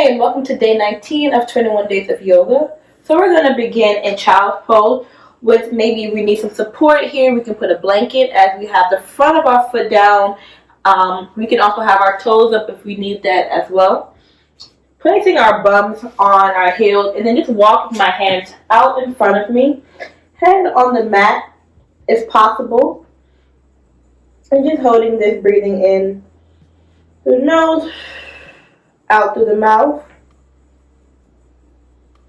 Hey, and welcome to day 19 of 21 days of yoga. So we're going to begin in child's pose with maybe we need some support here. We can put a blanket as we have the front of our foot down. We can also have our toes up if we need that as well. Placing our bums on our heels and then just walking my hands out in front of me. Head on the mat if possible. And just holding this, breathing in through the nose, out through the mouth.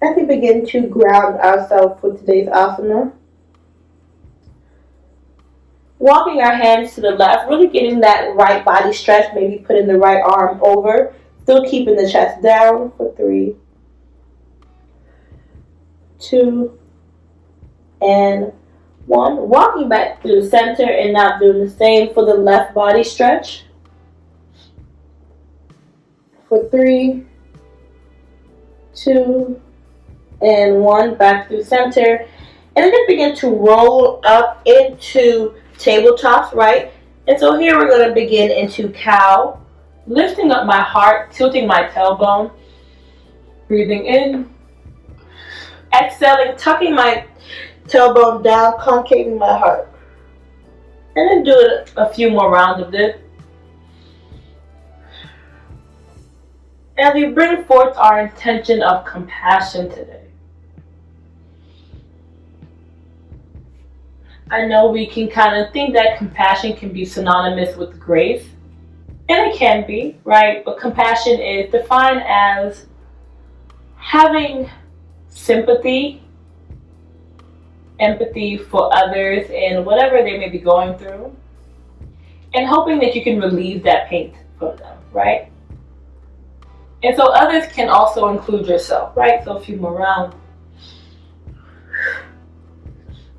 As we begin to ground ourselves for today's asana. Walking our hands to the left, really getting that right body stretch, maybe putting the right arm over, still keeping the chest down for 3, 2, and 1. Walking back to the center and now doing the same for the left body stretch. For 3, 2, and 1, back through center. And then begin to roll up into tabletops, right? And so here we're going to begin into cow, lifting up my heart, tilting my tailbone, breathing in, exhaling, tucking my tailbone down, concaving my heart. And then do it a few more rounds of this. As we bring forth our intention of compassion today. I know we can kind of think that compassion can be synonymous with grace, and it can be, right? But compassion is defined as having sympathy, empathy for others and whatever they may be going through, and hoping that you can relieve that pain from them, right? And so others can also include yourself, right? So a few more rounds.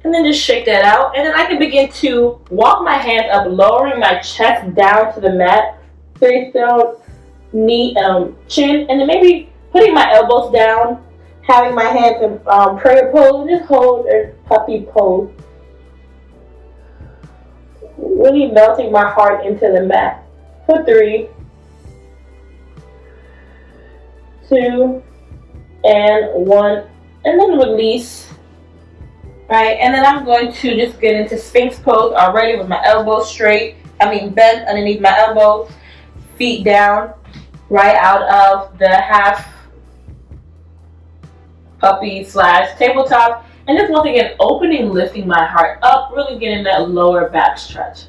And then just shake that out. And then I can begin to walk my hands up, lowering my chest down to the mat. Face down, knee, chin. And then maybe putting my elbows down, having my hands in prayer pose, and just hold a puppy pose. Really melting my heart into the mat. For 3, 2, and 1, and then release, right? And then I'm going to just get into Sphinx pose already with my elbows bent underneath my elbows, feet down, right out of the half puppy / tabletop, and just once again opening, lifting my heart up, really getting that lower back stretch.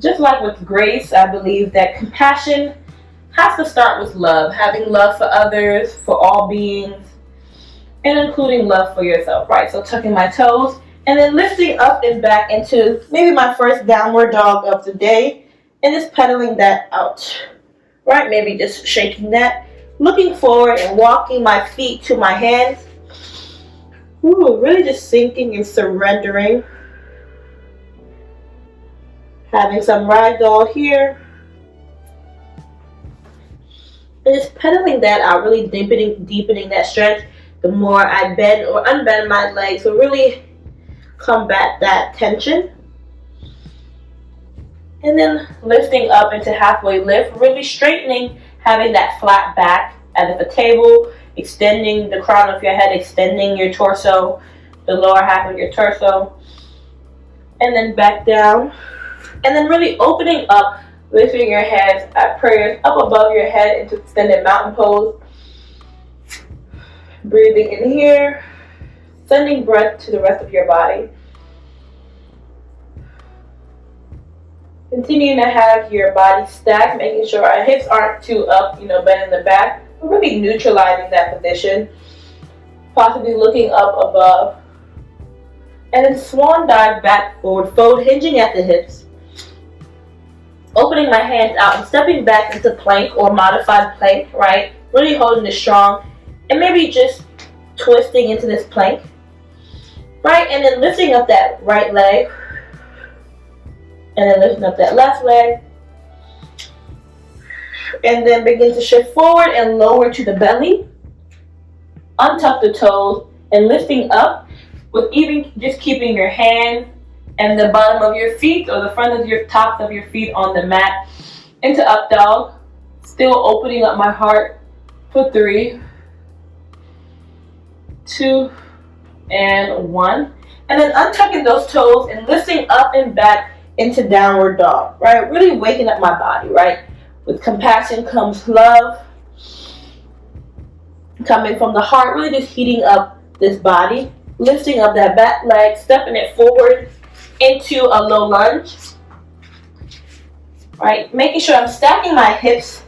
Just like with grace, I believe that compassion has to start with love, having love for others, for all beings, and including love for yourself, right? So tucking my toes, and then lifting up and back into maybe my first downward dog of the day, and just pedaling that out, right? Maybe just shaking that, looking forward and walking my feet to my hands. Ooh, really just sinking and surrendering. Having some ragdoll here. And just pedaling that out, really deepening that stretch. The more I bend or unbend my legs, so really combat that tension. And then lifting up into halfway lift, really straightening, having that flat back as if a table, extending the crown of your head, extending your torso, the lower half of your torso. And then back down. And then really opening up, lifting your hands at prayers up above your head into extended mountain pose. Breathing in here, sending breath to the rest of your body. Continuing to have your body stacked, making sure our hips aren't too up, bent in the back. We're really neutralizing that position. Possibly looking up above. And then swan dive back forward fold, hinging at the hips. Opening my hands out and stepping back into plank or modified plank, right? Really holding it strong. And maybe just twisting into this plank, right? And then lifting up that right leg. And then lifting up that left leg. And then begin to shift forward and lower to the belly. Untuck the toes and lifting up with even just keeping your hands and the bottom of your feet or the front of your tops of your feet on the mat into up dog. Still opening up my heart for 3, 2, and 1. And then untucking those toes and lifting up and back into downward dog, right? Really waking up my body, right? With compassion comes love. Coming from the heart, really just heating up this body, lifting up that back leg, stepping it forward into a low lunge, right? Making sure I'm stacking my hips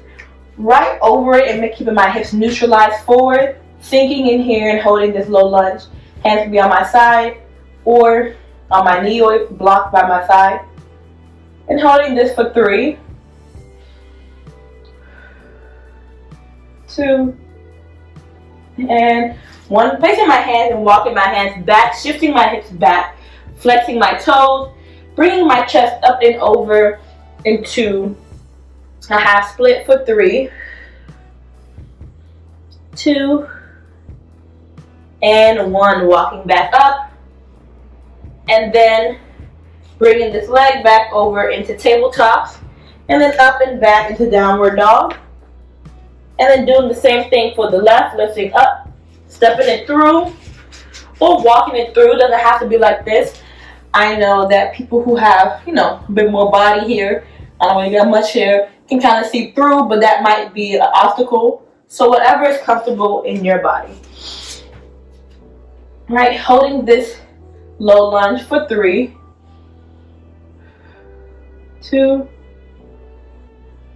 right over it and keeping my hips neutralized forward, sinking in here and holding this low lunge. Hands can be on my side or on my knee or blocked by my side. And holding this for 3, 2, and 1. Placing my hands and walking my hands back, shifting my hips back, flexing my toes, bringing my chest up and over into a half split for 3, 2, and 1. Walking back up, and then bringing this leg back over into tabletops, and then up and back into downward dog. And then doing the same thing for the left, lifting up, stepping it through, or walking it through. Doesn't have to be like this. I know that people who have, a bit more body here, I don't really got much hair, can kind of see through, but that might be an obstacle. So whatever is comfortable in your body. Right, holding this low lunge for 3, 2,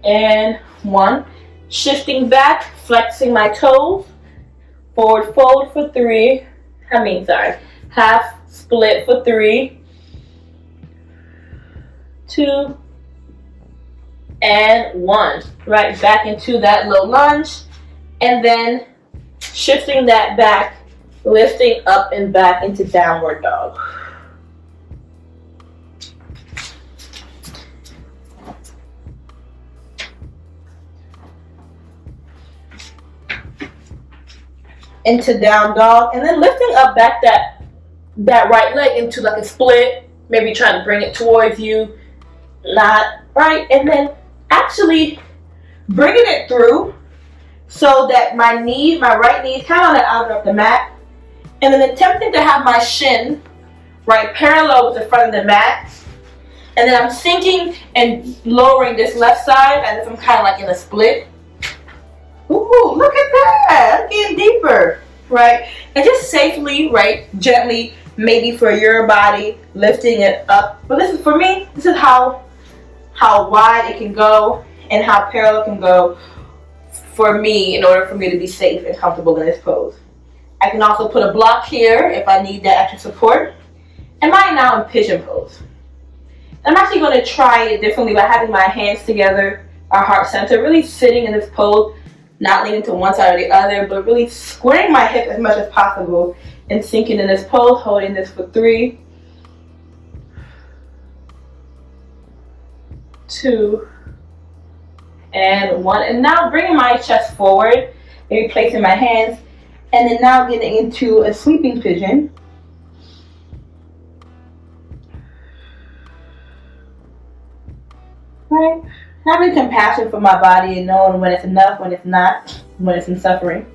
and 1. Shifting back, flexing my toes, forward fold for 3, half split for 3, 2, and 1. Right, back into that low lunge, and then shifting that back, lifting up and back into downward dog. Into down dog, and then lifting up back that right leg into like a split, maybe trying to bring it towards you, not right, and then actually bringing it through so that my right knee is kind of on the outer of the mat, and then attempting to have my shin right parallel with the front of the mat, and then I'm sinking and lowering this left side as if I'm kind of like in a split. Ooh, look at that, I'm getting deeper, right? And just safely, right, gently, maybe for your body, lifting it up. But this is, for me, this is how wide it can go and how parallel it can go for me in order for me to be safe and comfortable in this pose. I can also put a block here if I need that extra support. And mine now in pigeon pose. I'm actually going to try it differently by having my hands together, our heart center, really sitting in this pose, not leaning to one side or the other, but really squaring my hip as much as possible and sinking in this pose, holding this for 3, 2, and 1. And now bringing my chest forward, maybe placing my hands, and then now getting into a sleeping pigeon. Right? Having compassion for my body and knowing when it's enough, when it's not, when it's in suffering.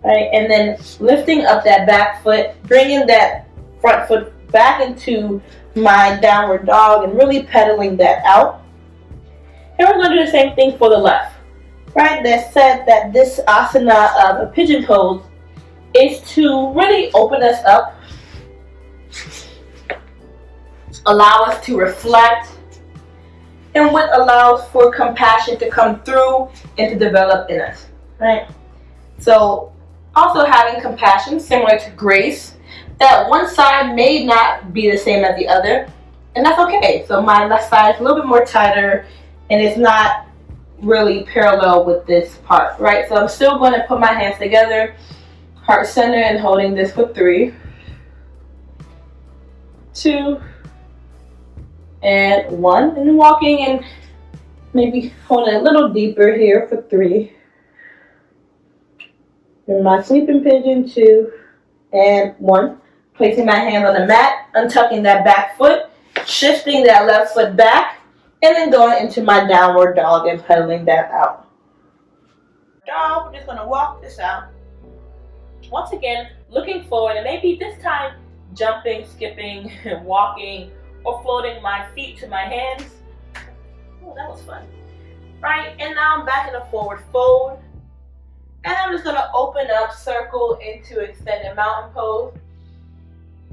Right? And then lifting up that back foot, bringing that front foot back into my downward dog and really pedaling that out. And we're going to do the same thing for the left. Right? That said that this asana of a pigeon pose is to really open us up, allow us to reflect, and what allows for compassion to come through and to develop in us, right? So also having compassion, similar to grace, that one side may not be the same as the other, and that's okay. So my left side is a little bit more tighter and it's not really parallel with this part, right? So I'm still going to put my hands together, heart center, and holding this for 3, 2, and 1, and walking and maybe holding a little deeper here for 3. And my sleeping pigeon, 2, and 1. Placing my hands on the mat, untucking that back foot, shifting that left foot back, and then going into my downward dog and pedaling that out. Dog, we're just going to walk this out. Once again, looking forward, and maybe this time jumping, skipping, walking, or floating my feet to my hands. Oh, that was fun. Right, and now I'm back in a forward fold. And I'm just going to open up, circle into extended mountain pose.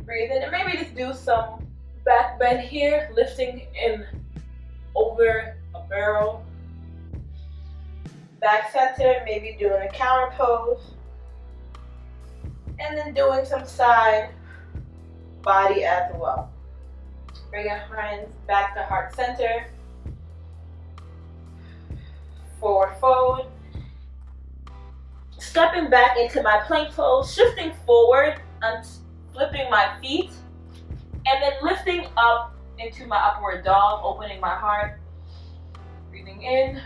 Breathe in, and maybe just do some back bend here, lifting in over a barrel. Back center, maybe doing a counter pose. And then doing some side body as well. Bring your hands back to heart center. Forward fold. Stepping back into my plank pose, shifting forward, flipping my feet, and then lifting up into my upward dog, opening my heart. Breathing in.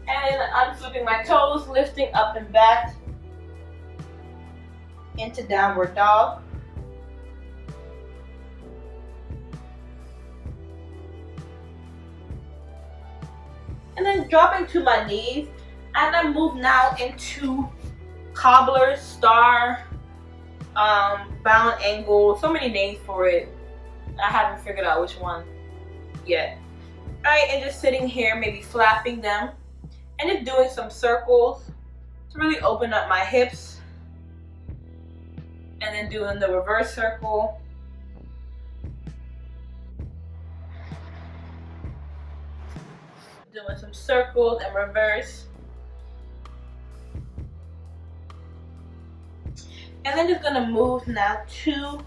And unflipping my toes, lifting up and back into downward dog. And then dropping to my knees, and I move now into cobbler, star, bound angle, so many names for it. I haven't figured out which one yet. Alright, and just sitting here, maybe flapping them, and just doing some circles to really open up my hips. And then doing the reverse circle. Doing some circles and reverse. And then just gonna move now to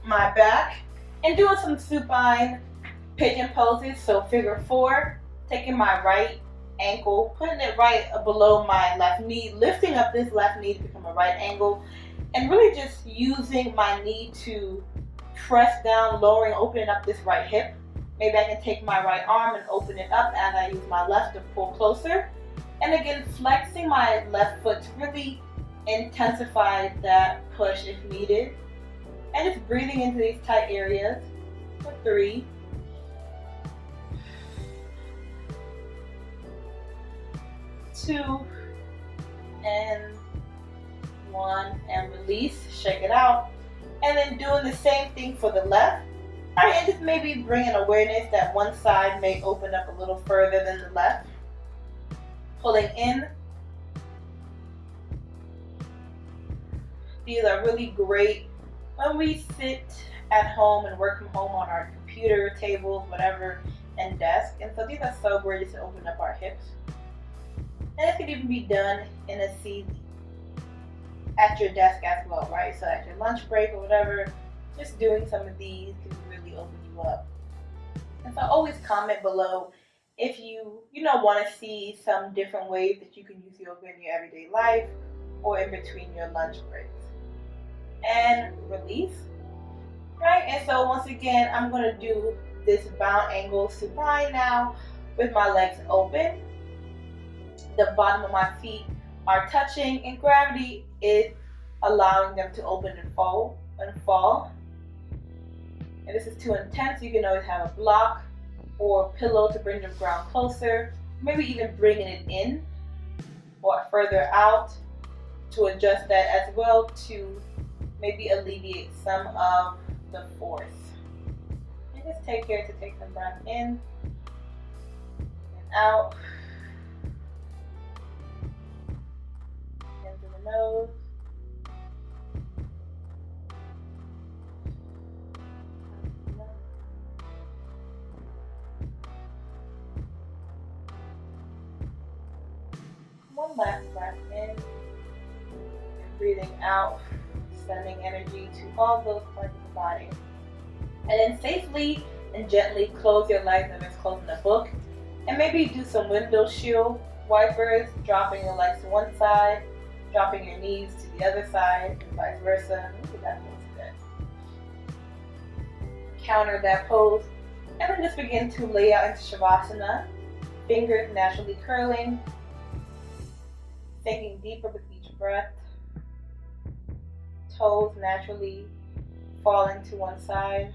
my back and doing some supine pigeon poses. So figure four, taking my right ankle, putting it right below my left knee, lifting up this left knee to become a right angle, and really just using my knee to press down, lowering, opening up this right hip. Maybe I can take my right arm and open it up as I use my left to pull closer. And again, flexing my left foot to really intensify that push if needed. And just breathing into these tight areas for 3, 2, and 1, and release, shake it out. And then doing the same thing for the left. All right, and just maybe bringing awareness that one side may open up a little further than the left. Pulling in. These are really great when we sit at home and work from home on our computer, tables, whatever, and desk. And so these are so great to open up our hips. And this can even be done in a seat at your desk as well, right? So at your lunch break or whatever, just doing some of these can really open you up. And so always comment below if you want to see some different ways that you can use yoga in your everyday life or in between your lunch breaks. And release, right? And so once again, I'm going to do this bound angle supine now with my legs open. The bottom of my feet are touching, and gravity is allowing them to open and fall. And this is too intense, you can always have a block or pillow to bring the ground closer, maybe even bringing it in or further out to adjust that as well to maybe alleviate some of the force. And just take care to take some breath in and out. In through the nose. One last breath in and breathing out, sending energy to all those parts of the body. And then safely and gently close your legs if it's closing a book. And maybe do some window shield wipers, dropping your legs to one side, dropping your knees to the other side, and vice versa. Ooh, that feels good. Counter that pose. And then just begin to lay out into Shavasana. Fingers naturally curling. Sinking deeper with each breath. toes naturally falling to one side.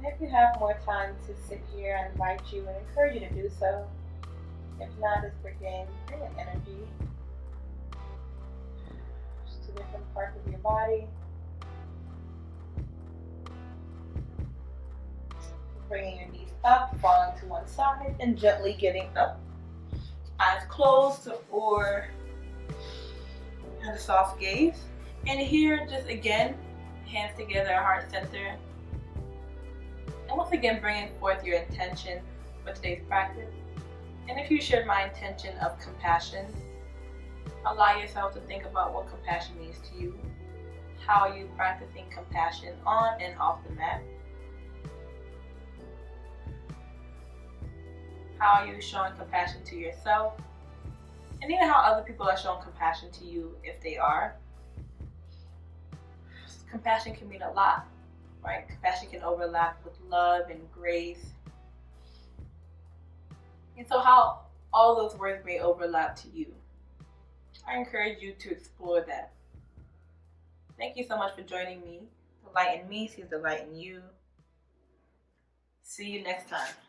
If you have more time to sit here, I invite you and encourage you to do so. If not, just bring an energy to different parts of your body. Bringing your knees up, falling to one side, and gently getting up. Eyes closed or have a soft gaze. And here, just again, hands together, heart center. And once again, bringing forth your intention for today's practice. And if you shared my intention of compassion, allow yourself to think about what compassion means to you. How are you practicing compassion on and off the mat? How are you showing compassion to yourself? And even how other people are showing compassion to you if they are. Compassion can mean a lot, right? Compassion can overlap with love and grace. And so how all those words may overlap to you. I encourage you to explore that. Thank you so much for joining me. The light in me sees the light in you. See you next time.